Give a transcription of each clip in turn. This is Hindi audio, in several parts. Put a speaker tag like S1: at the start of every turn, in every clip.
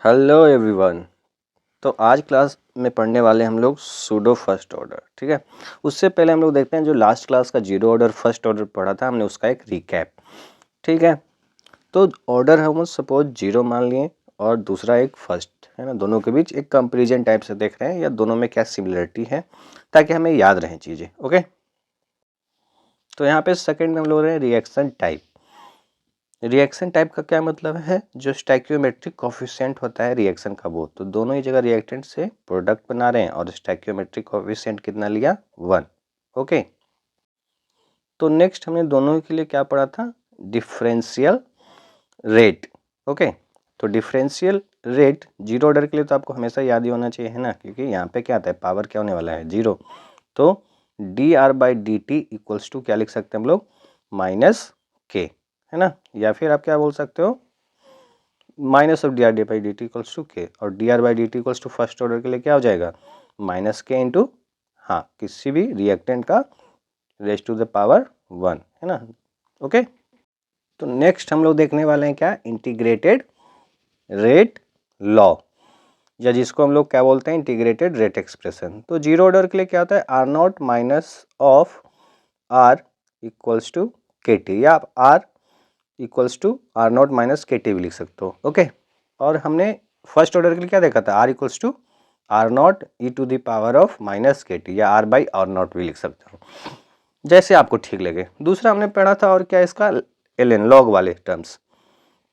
S1: Hello everyone. तो आज क्लास में पढ़ने वाले हम लोग सूडो फर्स्ट ऑर्डर। ठीक है, उससे पहले हम लोग देखते हैं जो लास्ट क्लास का जीरो ऑर्डर फर्स्ट ऑर्डर पढ़ा था हमने, उसका एक रिकैप। ठीक है, तो ऑर्डर हम सपोज जीरो मान लिए और दूसरा एक फर्स्ट है ना, दोनों के बीच एक कंपेरिजन टाइप से देख रहे हैं या दोनों में क्या सिमिलरिटी है ताकि हमें याद रहें चीज़ें। ओके, तो यहाँ पे सेकेंड में हम लोग रहे हैं रिएक्शन टाइप। रिएक्शन टाइप का क्या मतलब है? जो स्टैक्योमेट्रिक कोफिशिएंट होता है रिएक्शन का, वो तो दोनों ही जगह रिएक्टेंट से प्रोडक्ट बना रहे हैं और स्टैक्योमेट्रिक कोफिशिएंट कितना लिया? 1। ओके, तो नेक्स्ट हमने दोनों के लिए क्या पढ़ा था? Differential rate. ओके, तो डिफरेंशियल रेट जीरो ऑर्डर के लिए तो आपको हमेशा याद ही होना चाहिए है ना, क्योंकि यहाँ पे क्या आता है, पावर क्या होने वाला है? जीरो। तो D R by D T equals to क्या लिख सकते हैं हम लोग? माइनस के, है ना, या फिर आप क्या बोल सकते हो? Minus of D R D by D T equals to K, और D R by D T equals to first order के लिए क्या हो जाएगा? माइनस के इंटू, हाँ, किसी भी रिएक्टेंट का रेज टू द पावर 1, है ना। ओके, तो नेक्स्ट हम लोग देखने वाले हैं क्या? इंटीग्रेटेड रेट लॉ, या जिसको हम लोग क्या बोलते हैं? Integrated rate expression. तो जीरो ऑर्डर के लिए क्या होता है? R not minus of R equals to K T, या आप R equals to R not minus K T भी लिख सकते हो। ओके, और हमने फर्स्ट ऑर्डर के लिए क्या देखा था? R equals to R not E to the power of minus K T, या आर बाई आर नॉट भी लिख सकते हो, जैसे आपको ठीक लगे। दूसरा हमने पढ़ा था और क्या इसका? एल एन, लॉग वाले टर्म्स।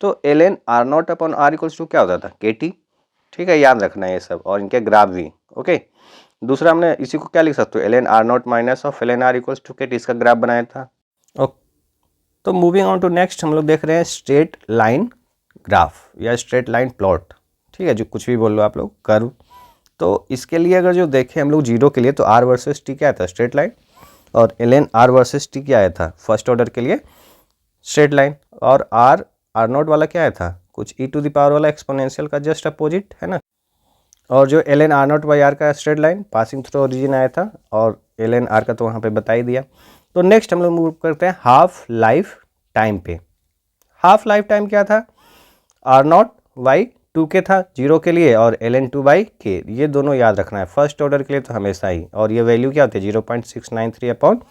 S1: तो L N R not upon R equals to क्या होता था? के टी। ठीक है, याद रखना है ये सब, और इनके ग्राफ भी। ओके, दूसरा हमने इसी को क्या लिख सकते हो? L N R not minus of L N R equals to K T, इसका ग्राफ बनाया था। ओके, तो मूविंग ऑन टू नेक्स्ट हम लोग देख रहे हैं स्ट्रेट लाइन ग्राफ या स्ट्रेट लाइन प्लॉट। ठीक है, जो कुछ भी बोल लो आप लोग, कर्व। तो इसके लिए अगर जो देखें हम लोग जीरो के लिए, तो आर वर्सेस टी क्या था? Straight line. और L N R versus T क्या आया था? फर्स्ट ऑर्डर के लिए स्ट्रेट लाइन। और आर आर नॉट वाला क्या आया था? कुछ ई टू द पावर वाला एक्सपोनेंशियल का जस्ट अपोजिट, है ना। और जो L N R naught by R का straight line passing through origin आया था, और एल एन आर का तो वहाँ पे बता ही दिया। तो नेक्स्ट हम लोग मूव करते हैं हाफ लाइफ टाइम पे। हाफ लाइफ टाइम क्या था? आर नॉट बाई टू के था जीरो के लिए, और एल एन टू बाई के, ये दोनों याद रखना है फर्स्ट ऑर्डर के लिए तो हमेशा ही। और ये वैल्यू क्या होती है? 0.693 अपॉन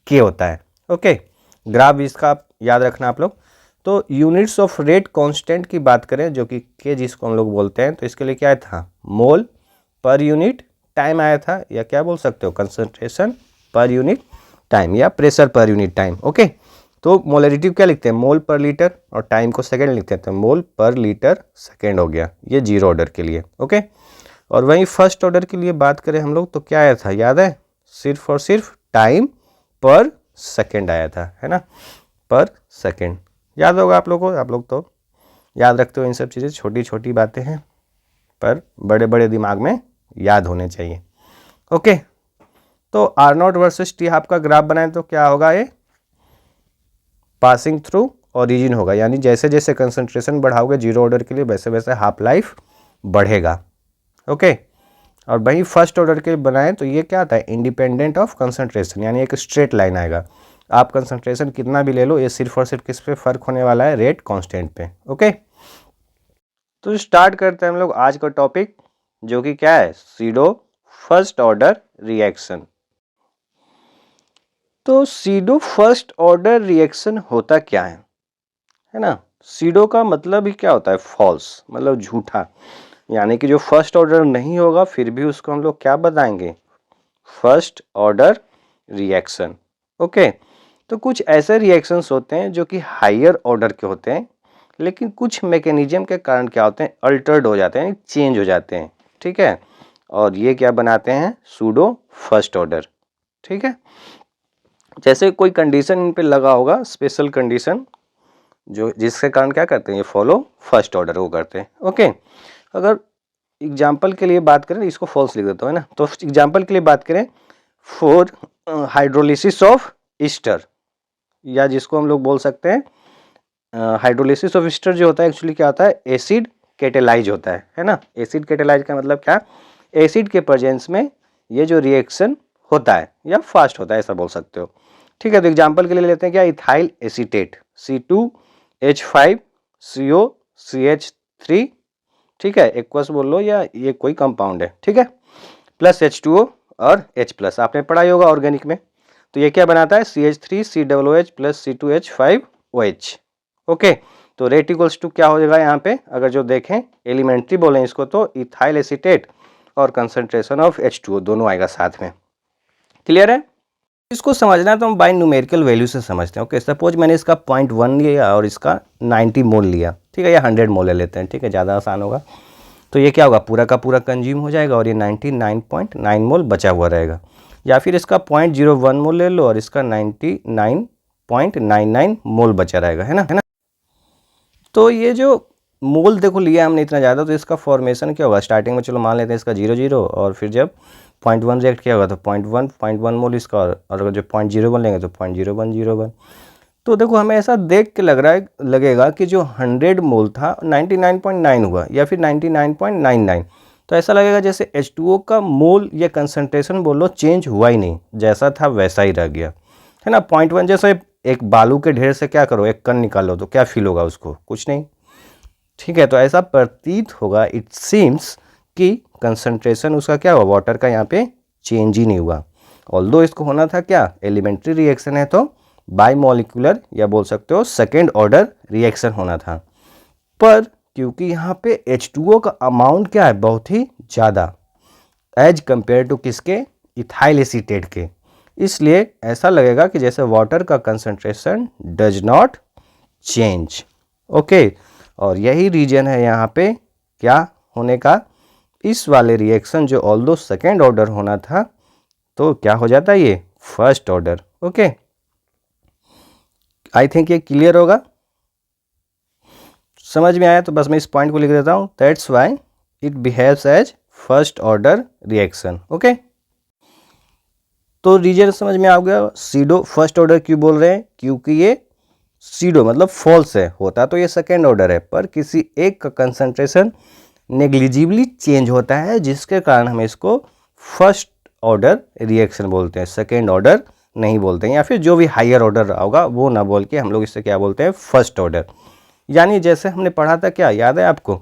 S1: के होता है। ओके, ग्राफ इसका याद रखना आप लोग। तो यूनिट्स ऑफ रेट कांस्टेंट की बात करें, जो कि के जिसको हम लोग बोलते हैं, तो इसके लिए क्या था? मोल पर यूनिट टाइम आया था, या क्या बोल सकते हो? कंसंट्रेशन पर यूनिट टाइम, या pressure per unit time. Okay, तो मोलरिटी क्या लिखते हैं? मोल पर लीटर, और टाइम को सेकेंड लिखते हैं, तो मोल पर लीटर सेकेंड हो गया, ये जीरो ऑर्डर के लिए। ओके, और वहीं फर्स्ट ऑर्डर के लिए बात करें हम लोग, तो क्या आया था? याद है? सिर्फ और सिर्फ टाइम पर सेकेंड आया था, है ना, पर सेकेंड। याद होगा आप लोगों को, आप लोग तो याद रखते हो इन सब चीज़ें, छोटी छोटी बातें हैं पर बड़े बड़े दिमाग में याद होने चाहिए। ओके, तो R not versus T half का ग्राफ बनाए तो क्या होगा? ये पासिंग थ्रू ओरिजिन होगा, यानी जैसे जैसे कंसंट्रेशन बढ़ाओगे जीरो ऑर्डर के लिए, वैसे वैसे हाफ लाइफ बढ़ेगा। ओके, और वही फर्स्ट ऑर्डर के बनाए तो ये क्या आता है? इंडिपेंडेंट ऑफ कंसंट्रेशन, यानी एक स्ट्रेट लाइन आएगा। आप कंसंट्रेशन कितना भी ले लो, ये सिर्फ और सिर्फ किस पे फर्क होने वाला है? रेट कांस्टेंट पे। ओके, तो स्टार्ट करते हैं हम लोग आज का टॉपिक, जो कि क्या है? Pseudo first order reaction. तो सीडो फर्स्ट ऑर्डर रिएक्शन होता क्या है ना। सीडो का मतलब ही क्या होता है? फॉल्स, मतलब झूठा, यानी कि जो फर्स्ट ऑर्डर नहीं होगा फिर भी उसको हम लोग क्या बताएंगे? First order reaction. ओके, तो कुछ ऐसे रिएक्शंस होते हैं जो कि हायर ऑर्डर के होते हैं, लेकिन कुछ मैकेनिज्म के कारण क्या होते हैं? अल्टर्ड हो जाते हैं, चेंज हो जाते हैं। ठीक है, और ये क्या बनाते हैं? Pseudo first order. ठीक है, जैसे कोई कंडीशन इन पे लगा होगा, स्पेशल कंडीशन, जो जिसके कारण क्या करते हैं? ये फॉलो फर्स्ट ऑर्डर को करते हैं। ओके, अगर एग्जाम्पल के लिए बात करें, इसको फॉल्स लिख देता हूँ, है ना। तो एग्जाम्पल के लिए बात करें, फॉर हाइड्रोलिसिस ऑफ ईस्टर, या जिसको हम लोग बोल सकते हैं हाइड्रोलिसिस ऑफ ईस्टर, जो होता है एक्चुअली क्या होता है? एसिड कैटेलाइज होता है ना। एसिड कैटेलाइज का मतलब क्या? एसिड के प्रेजेंस में ये जो रिएक्शन होता है या फास्ट होता है, ऐसा बोल सकते हो। ठीक है, तो एग्जाम्पल के लिए लेते हैं क्या? इथाइल एसीटेट, C2H5CO CH3 ठीक है, एक्वस बोल लो या ये कोई कंपाउंड है, ठीक है, प्लस H2O और H प्लस आपने पढ़ा ही होगा ऑर्गेनिक में। तो ये क्या बनाता है CH3COOH प्लस C2H5OH। ओके, तो रेट इक्वल्स टू क्या हो जाएगा यहाँ पे, अगर जो देखें एलिमेंट्री बोलें इसको तो इथाइल एसीटेट और कंसंट्रेशन ऑफ H2O दोनों आएगा साथ में। क्लियर है? इसको समझना है तो हम बाय न्यूमेरिकल वैल्यू से समझते हैं। ओके, सपोज मैंने इसका 0.1 लिया और इसका 90 मोल लिया, ठीक है, या 100 मोल ले लेते हैं, ठीक है, ज़्यादा आसान होगा। तो ये क्या होगा, पूरा का पूरा कंज्यूम हो जाएगा और ये 99.9 मोल बचा हुआ रहेगा। या फिर इसका 0.01 मोल ले लो और इसका 99.99 मोल बचा रहेगा, है ना। तो ये जो मोल देखो लिया हमने इतना ज़्यादा, तो इसका फॉर्मेशन क्या होगा, स्टार्टिंग में चलो मान लेते हैं इसका 0 और फिर जब 0.1 रिएक्ट किया होगा तो 0.1 मोल इसका, और अगर जो 0.01 लेंगे तो 0.0101। तो देखो हमें ऐसा देख के लगेगा कि जो 100 मोल था 99.9 हुआ या फिर 99.99, तो ऐसा लगेगा जैसे H2O का मोल या कंसंट्रेशन बोलो चेंज हुआ ही नहीं, जैसा था वैसा ही रह गया, है ना। 0.1 जैसे एक बालू के ढेर से क्या करो एक कण निकालो तो क्या फील होगा उसको, कुछ नहीं, ठीक है। तो ऐसा प्रतीत होगा, इट सीम्स कि कंसंट्रेशन उसका क्या हुआ, वाटर का यहाँ पे चेंज ही नहीं हुआ। ऑल्दो इसको होना था क्या, एलिमेंट्री रिएक्शन है तो बाइमोलिकुलर या बोल सकते हो सेकेंड ऑर्डर रिएक्शन होना था, पर क्योंकि यहाँ पे H2O का अमाउंट क्या है बहुत ही ज़्यादा एज कंपेयर टू किसके, इथाइल एसीटेट के, इसलिए ऐसा लगेगा कि जैसे वाटर का concentration does not change. Okay, और यही रीजन है यहाँ पे क्या होने का, इस वाले रिएक्शन जो ऑल्दो सेकेंड ऑर्डर होना था तो क्या हो जाता है ये first order. Okay, I think ये क्लियर होगा, समझ में आया। तो बस मैं इस पॉइंट को लिख देता हूँ, that's why it behaves as first order reaction. Okay, तो रीजन समझ में आ गया। सीडो फर्स्ट ऑर्डर क्यों बोल रहे हैं, क्योंकि ये सीडो मतलब फॉल्स है, होता तो ये सेकेंड ऑर्डर है पर किसी एक का कंसंट्रेशन नेग्लिजिबली चेंज होता है जिसके कारण हम इसको फर्स्ट ऑर्डर रिएक्शन बोलते हैं, सेकेंड ऑर्डर नहीं बोलते हैं, या फिर जो भी हायर ऑर्डर होगा वो ना बोल के हम लोग इससे क्या बोलते हैं फर्स्ट ऑर्डर। यानी जैसे हमने पढ़ा था, क्या याद है आपको,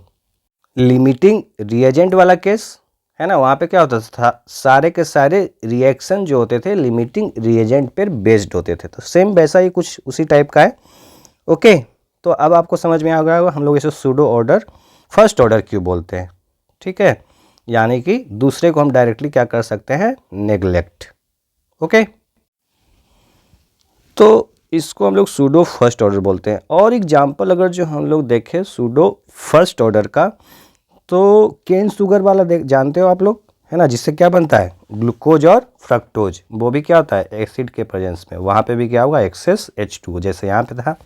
S1: लिमिटिंग रिएजेंट वाला केस है ना, वहाँ पे क्या होता था, सारे के सारे रिएक्शन जो होते थे लिमिटिंग रिएजेंट पर बेस्ड होते थे, तो सेम वैसा ही कुछ उसी टाइप का है। ओके, तो अब आपको समझ में आ गया होगा हम लोग इसे सूडो ऑर्डर फर्स्ट ऑर्डर क्यों बोलते हैं, ठीक है, यानी कि दूसरे को हम डायरेक्टली क्या कर सकते हैं, नेग्लेक्ट। ओके, तो इसको हम लोग सूडो फर्स्ट ऑर्डर बोलते हैं। और एग्जाम्पल अगर जो हम लोग देखें सूडो फर्स्ट ऑर्डर का, तो केन शुगर वाला जानते हो आप लोग, है ना, जिससे क्या बनता है ग्लूकोज और फ्रक्टोज, वो भी क्या होता है एसिड के प्रेजेंस में, वहाँ पे भी क्या होगा एक्सेस H2 जैसे यहाँ पे था।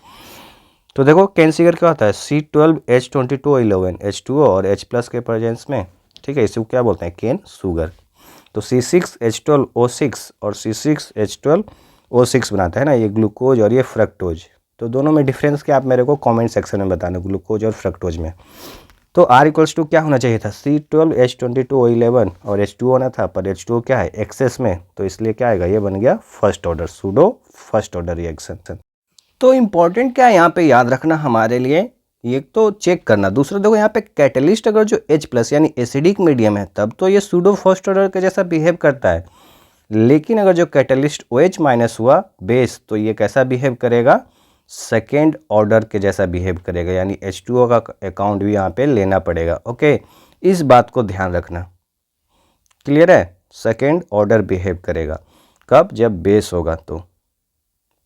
S1: तो देखो केन शुगर क्या होता है C12H22O11 H2O और H प्लस के प्रेजेंस में, ठीक है, इसको क्या बोलते हैं केन शुगर। तो C6H12O6 और C6H12O6 बनाता है ना ये ग्लूकोज और ये फ्रक्टोज। तो दोनों में डिफरेंस क्या आप मेरे को कमेंट सेक्शन में बताना, ग्लूकोज और फ्रक्टोज में। तो R इक्वल्स टू क्या होना चाहिए था C12H22O11 और H2O होना था, पर H2O क्या है एक्सेस में, तो इसलिए क्या आएगा ये बन गया first order pseudo first order reaction. तो इम्पॉर्टेंट क्या है यहाँ पे याद रखना हमारे लिए, ये तो चेक करना, दूसरा देखो यहाँ पे कैटलिस्ट अगर जो H प्लस यानी एसिडिक मीडियम है तब तो ये सूडो फर्स्ट ऑर्डर के जैसा बिहेव करता है, लेकिन अगर जो कैटलिस्ट OH माइनस हुआ बेस तो ये कैसा बिहेव करेगा, सेकेंड ऑर्डर के जैसा बिहेव करेगा, यानी H2O का अकाउंट भी यहाँ पे लेना पड़ेगा। ओके, इस बात को ध्यान रखना, क्लियर है, सेकेंड ऑर्डर बिहेव करेगा कब, जब बेस होगा तो।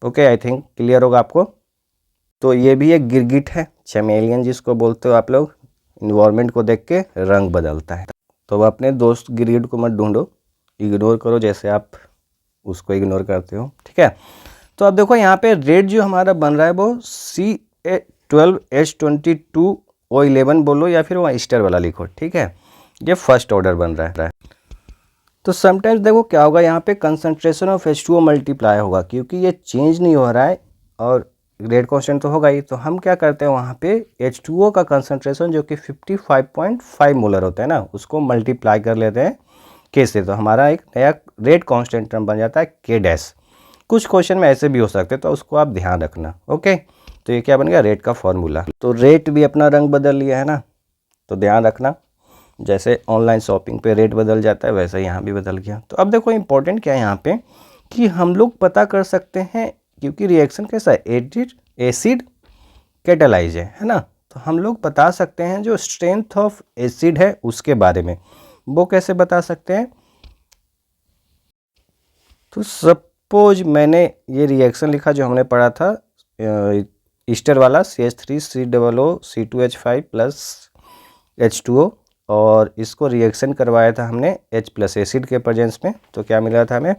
S1: ओके, आई थिंक क्लियर होगा आपको। तो ये भी एक गिरगिट है, चैमेलियन जिसको बोलते हो आप लोग, इन्वायरमेंट को देख के रंग बदलता है। तो अपने दोस्त गिरगिट को मत ढूंढो, इग्नोर करो जैसे आप उसको इग्नोर करते हो, ठीक है। तो अब देखो यहाँ पे रेड जो हमारा बन रहा है वो C12H22O11 बोलो या फिर वहाँ स्टार वाला लिखो, ठीक है, ये फर्स्ट ऑर्डर बन रहा है। तो समटाइम्स देखो क्या होगा यहाँ पे कंसंट्रेशन ऑफ H2O मल्टीप्लाई होगा, क्योंकि ये चेंज नहीं हो रहा है और रेड कांस्टेंट तो होगा ही, तो हम क्या करते हैं वहाँ पे H2O का कंसंट्रेशन जो कि 55.5 मोलर होता है ना, उसको मल्टीप्लाई कर लेते हैं K से, तो हमारा एक नया रेड कांस्टेंट टर्म बन जाता है K डैश। कुछ क्वेश्चन में ऐसे भी हो सकते हैं तो उसको आप ध्यान रखना। ओके, तो ये क्या बन गया रेट का फॉर्मूला। तो रेट भी अपना रंग बदल लिया है ना, तो ध्यान रखना, जैसे ऑनलाइन शॉपिंग पे रेट बदल जाता है वैसे यहाँ भी बदल गया। तो अब देखो इंपॉर्टेंट क्या है यहाँ पे कि हम लोग पता कर सकते हैं, क्योंकि रिएक्शन कैसा है, एसिड कैटालाइज है ना। तो हम लोग बता सकते हैं जो स्ट्रेंथ ऑफ एसिड है उसके बारे में। वो कैसे बता सकते हैं? तो सपोज मैंने ये रिएक्शन लिखा जो हमने पढ़ा था ईस्टर वाला, CH3COO प्लस H2O, और इसको रिएक्शन करवाया था हमने H प्लस एसिड के प्रेजेंस में। तो क्या मिला था हमें?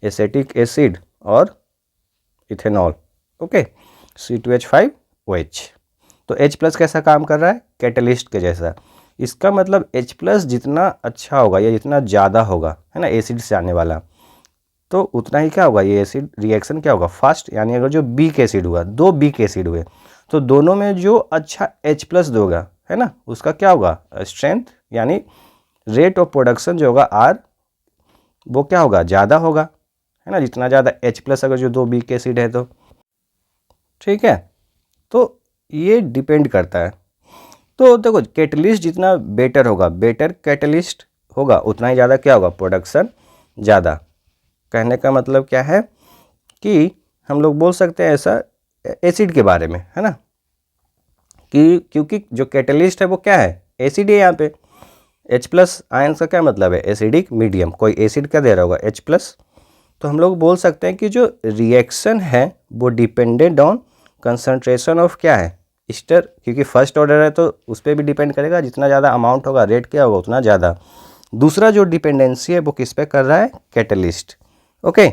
S1: एसेटिक एसिड और इथेनॉल। Okay, C2H5OH। तो H प्लस कैसा काम कर रहा है? कैटलिस्ट के जैसा। इसका मतलब H प्लस जितना अच्छा होगा या जितना ज़्यादा होगा, है ना, एसिड से आने वाला, तो उतना ही क्या होगा, ये एसिड रिएक्शन क्या होगा? फास्ट। यानी अगर जो बीक एसिड हुआ, दो बीक एसिड हुए, तो दोनों में जो अच्छा H प्लस दोगा, है ना, उसका क्या होगा? स्ट्रेंथ, यानी रेट ऑफ प्रोडक्शन जो होगा R, वो क्या होगा? ज़्यादा होगा, है ना, जितना ज़्यादा H प्लस अगर जो दो बीक एसिड है तो। ठीक है, तो ये डिपेंड करता है। तो देखो कैटलिस्ट जितना बेटर होगा, बेटर कैटलिस्ट होगा, उतना ही ज़्यादा क्या होगा? प्रोडक्शन ज़्यादा। कहने का मतलब क्या है कि हम लोग बोल सकते हैं ऐसा एसिड के बारे में, है ना, कि क्योंकि जो कैटलिस्ट है वो क्या है? एसिड है। यहाँ पे H प्लस आयन का क्या मतलब है? Acidic medium. कोई एसिड क्या दे रहा होगा? H plus. तो हम लोग बोल सकते हैं कि जो रिएक्शन है वो डिपेंडेंट ऑन कंसंट्रेशन ऑफ क्या है? ईस्टर, क्योंकि फर्स्ट ऑर्डर है तो उस पर भी डिपेंड करेगा, जितना ज़्यादा अमाउंट होगा रेट क्या होगा उतना ज़्यादा। दूसरा जो डिपेंडेंसी है वो किस पे कर रहा है? कैटलिस्ट। ओके,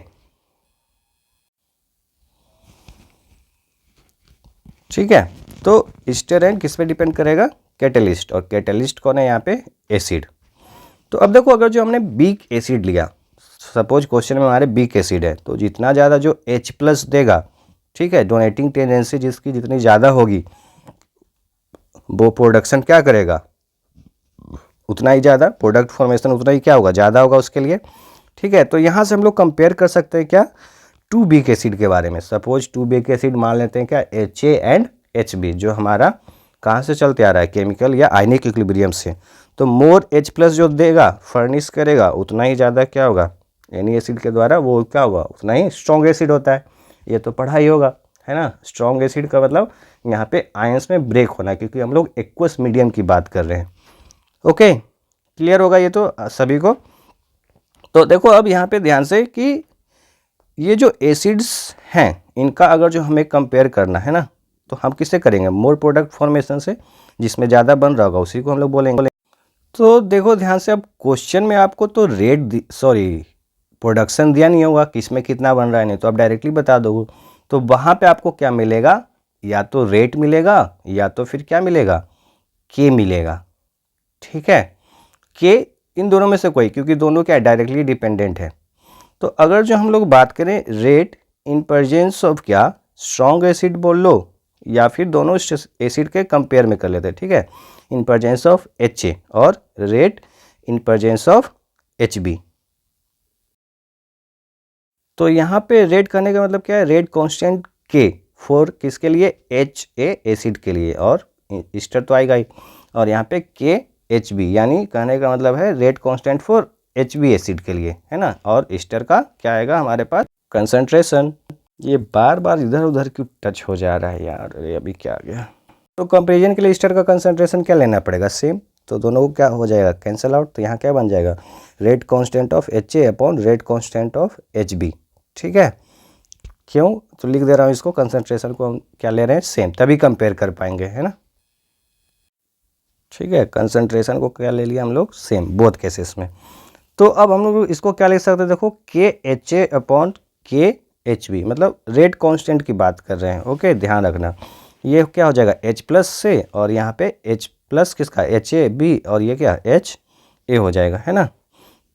S1: ठीक है। तो ईस्टर एंड किस पे डिपेंड करेगा? कैटलिस्ट। और कैटलिस्ट कौन है यहाँ पे? एसिड। तो अब देखो अगर जो हमने बीक एसिड लिया, सपोज क्वेश्चन में हमारे बीक एसिड है, तो जितना ज़्यादा जो H प्लस देगा, ठीक है, डोनेटिंग टेंडेंसी जिसकी जितनी ज़्यादा होगी, वो प्रोडक्शन क्या करेगा? उतना ही ज़्यादा प्रोडक्ट फॉर्मेशन, उतना ही क्या होगा? ज़्यादा होगा उसके लिए। ठीक है, तो यहाँ से हम लोग कंपेयर कर सकते हैं क्या? टू बीक एसिड के बारे में। सपोज टू बीक एसिड मान लेते हैं क्या? HA एंड HB, जो हमारा कहाँ से चलते आ रहा है? केमिकल या आयनिक इक्विलिब्रियम से। तो मोर H प्लस जो देगा, फर्निश करेगा, उतना ही ज़्यादा क्या होगा? एनी एसिड के द्वारा वो क्या होगा? उतना ही स्ट्रॉन्ग एसिड होता है। ये तो पढ़ा ही होगा, है ना। स्ट्रॉन्ग एसिड का मतलब यहाँ पे आयंस में ब्रेक होना, क्योंकि हम लोग एक्वस मीडियम की बात कर रहे हैं। ओके, क्लियर होगा ये तो सभी को। तो देखो अब यहाँ पे ध्यान से कि ये जो एसिड्स हैं इनका अगर जो हमें कंपेयर करना है ना, तो हम किससे करेंगे? मोर प्रोडक्ट फॉर्मेशन से, जिसमें ज़्यादा बन रहा होगा उसी को हम लोग बोलेंगे। तो देखो ध्यान से, अब क्वेश्चन में आपको तो प्रोडक्शन दिया नहीं होगा, किस में कितना बन रहा है, नहीं तो आप डायरेक्टली बता दोगे। तो वहाँ पे आपको क्या मिलेगा? या तो रेट मिलेगा या तो फिर क्या मिलेगा? के मिलेगा। ठीक है, के इन दोनों में से कोई, क्योंकि दोनों क्या डायरेक्टली डिपेंडेंट है। तो अगर जो हम लोग बात करें रेट इन प्रेजेंस ऑफ क्या? स्ट्रॉन्ग एसिड बोल लो, या फिर दोनों एसिड के कंपेयर में कर लेते हैं। ठीक है, इन प्रेजेंस ऑफ HA और rate in presence of HB। तो यहाँ पे रेट करने का मतलब क्या है? रेट कांस्टेंट K फॉर किसके लिए? HA एसिड के लिए, और ईस्टर तो आएगा ही। और यहाँ पे KHB, यानी कहने का मतलब है rate constant for HB acid के लिए, है ना। और ईस्टर का क्या आएगा हमारे पास? कंसंट्रेशन। ये बार बार इधर उधर क्यों टच हो जा रहा है यार, ये अभी क्या आ गया। तो कंपेरिजन के लिए ईस्टर का कंसंट्रेशन क्या लेना पड़ेगा? सेम। तो दोनों को क्या हो जाएगा? Cancel out. तो यहाँ क्या बन जाएगा? Rate constant of HA upon rate constant of HB। ठीक है, क्यों? तो लिख दे रहा हूँ इसको, कंसंट्रेशन को हम क्या ले रहे हैं? सेम, तभी कंपेयर कर पाएंगे, है ना। ठीक है, कंसंट्रेशन को क्या ले लिया हम लोग? सेम, बोथ केसेस में। तो अब हम लोग इसको क्या लिख सकते हैं? देखो KHA अपॉन KHB, मतलब रेट कांस्टेंट की बात कर रहे हैं। ओके, ध्यान रखना, ये क्या हो जाएगा? H प्लस से, और यहाँ पे H प्लस किसका? HAB, और ये क्या? HA हो जाएगा, है ना।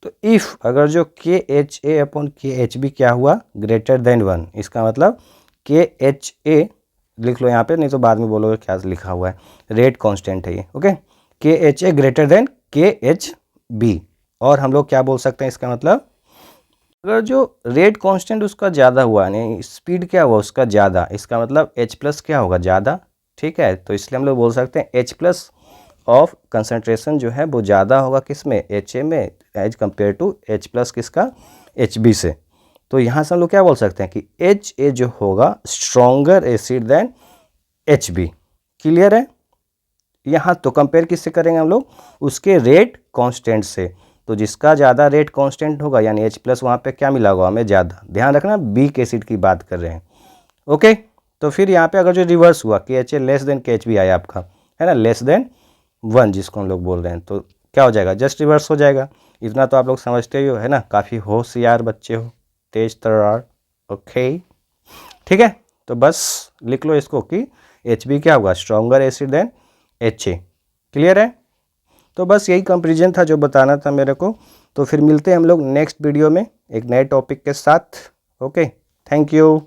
S1: तो इफ़ अगर जो KHA अपॉन KHB क्या हुआ? ग्रेटर देन 1, इसका मतलब KHA लिख लो यहाँ पे, नहीं तो बाद में बोलोगे क्या लिखा हुआ है। रेट कांस्टेंट है ये। Okay, KHA greater than KHB। और हम लोग क्या बोल सकते हैं इसका मतलब? अगर जो रेट कांस्टेंट उसका ज़्यादा हुआ, यानी स्पीड क्या हुआ उसका ज़्यादा, इसका मतलब H प्लस क्या होगा? ज़्यादा। ठीक है, तो इसलिए हम लोग बोल सकते हैं H प्लस ऑफ कंसनट्रेशन जो है वो ज़्यादा होगा किस में, HA में, एज कम्पेयर टू H+ किसका, HB से। तो यहाँ से हम लोग क्या बोल सकते हैं कि HA जो होगा stronger acid than HB। Clear है। यहाँ तो कंपेयर किससे करेंगे हम लोग, उसके रेट कांस्टेंट से। तो जिसका ज़्यादा रेट कांस्टेंट होगा यानी H+ वहाँ पे क्या मिला होगा हमें ज़्यादा। ध्यान रखना वीक एसिड की बात कर रहे हैं। ओके, तो फिर यहाँ पे अगर जो रिवर्स हुआ कि HA लेस देन KHB आया आपका, है ना, लेस देन 1 जिसको हम लोग बोल रहे हैं, तो क्या हो जाएगा, जस्ट रिवर्स हो जाएगा। इतना तो आप लोग समझते ही हो, है ना, काफ़ी होशियार बच्चे हो, तेज तर्रार। ओके, ठीक है। तो बस लिख लो इसको कि HB क्या होगा, stronger acid than HA। Clear है। तो बस यही कंपैरिजन था जो बताना था मेरे को। तो फिर मिलते हैं हम लोग नेक्स्ट वीडियो में एक नए टॉपिक के साथ। Okay, thank you.